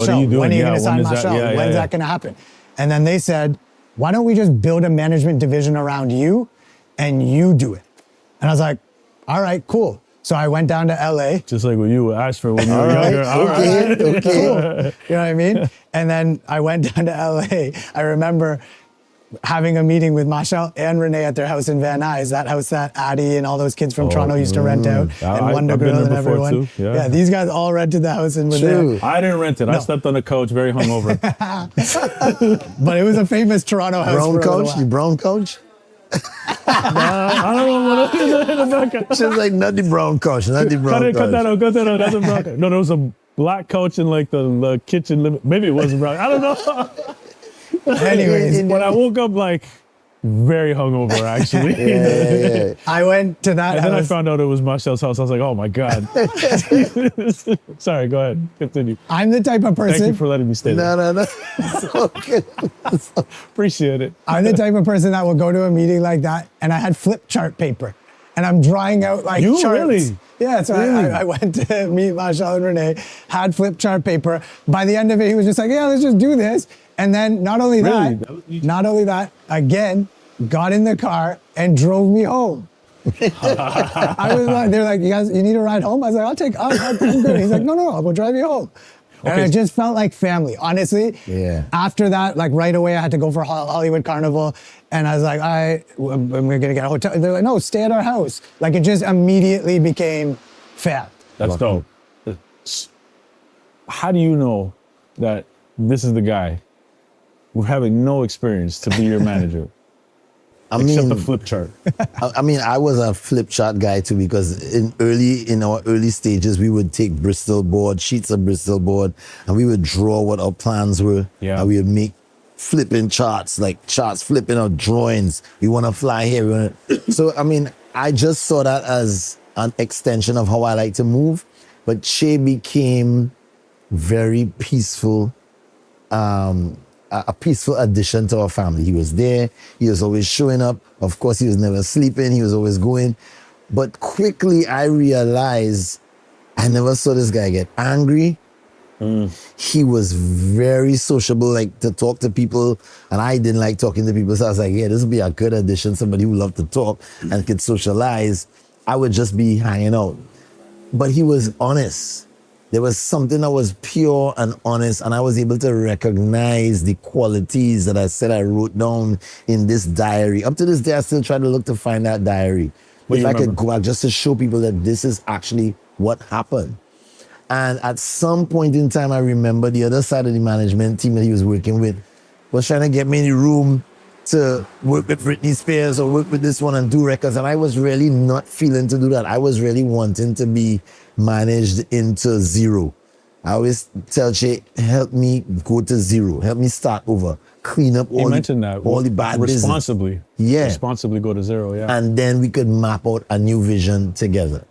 What are you doing? When are you going to when sign is that? Machel? When's that going to happen? And then they said, why don't we just build a management division around you and you do it? And I was like, all right, cool. So I went down to LA. Just like what you would ask for when you were younger. Okay. Cool. You know what I mean? And then I went down to LA. I remember having a meeting with Machel and Renee at their house in Van Nuys, that house that Addie and all those kids from Toronto used to rent out, and Wonder Girl and everyone. Too. Yeah. These guys all rented the house and were there. I didn't rent it. No. I slept on the couch, very hungover. But it was a famous Toronto house. Brown coach? You brown coach? I don't know what it is. She was like, not the brown coach, not the brown coach. Cut that out. That's a brown coach. No, there was a black couch in like the kitchen. Maybe it wasn't brown. I don't know. Anyways, when I woke up like very hungover, actually. Yeah. I went to that and house. then I found out it was Machel's house. I was like, oh my God. Sorry, go ahead. Continue. I'm the type of person. Thank you for letting me stay there. No. It's okay. Appreciate it. I'm the type of person that will go to a meeting like that, and I had flip chart paper, and I'm drawing out like You charts. really? Yeah, so Really? I went to meet Machel and Renee, had flip chart paper. By the end of it, he was just like, yeah, let's just do this. And then not only that, again, got in the car and drove me home. I was like, they're like, you need a ride home? I was like, I'm good. He's like, no, I'll go drive you home. And it just felt like family, honestly. Yeah. After that, like right away, I had to go for Hollywood Carnival. And I was like, we're going to get a hotel. They're like, no, stay at our house. Like it just immediately became fam. That's dope. How do you know that this is the guy with having no experience to be your manager? Except the flip chart. I was a flip chart guy too, because in our early stages, we would take Bristol board, sheets of Bristol board, and we would draw what our plans were. Yeah. And we would make flipping charts, like charts flipping out drawings. We want to fly here. So, I just saw that as an extension of how I like to move. But Che became very peaceful, a peaceful addition to our family. He was there. He was always showing up. Of course, he was never sleeping. He was always going. But quickly, I realized I never saw this guy get angry. He was very sociable, like to talk to people. And I didn't like talking to people. So I was like, yeah, this would be a good addition. Somebody who loved to talk and could socialize. I would just be hanging out. But he was honest. There was something that was pure and honest, and I was able to recognize the qualities that I said I wrote down in this diary. Up to this day, I still try to look to find that diary. If I could go back just to show people that this is actually what happened. And at some point in time, I remember the other side of the management team that he was working with was trying to get me in the room to work with Britney Spears or work with this one and do records. And I was really not feeling to do that. I was really wanting to be managed into zero. I always tell Che, help me go to zero. Help me start over. Clean up all the bad business. Responsibly. Yeah. Responsibly go to zero, yeah. And then we could map out a new vision together.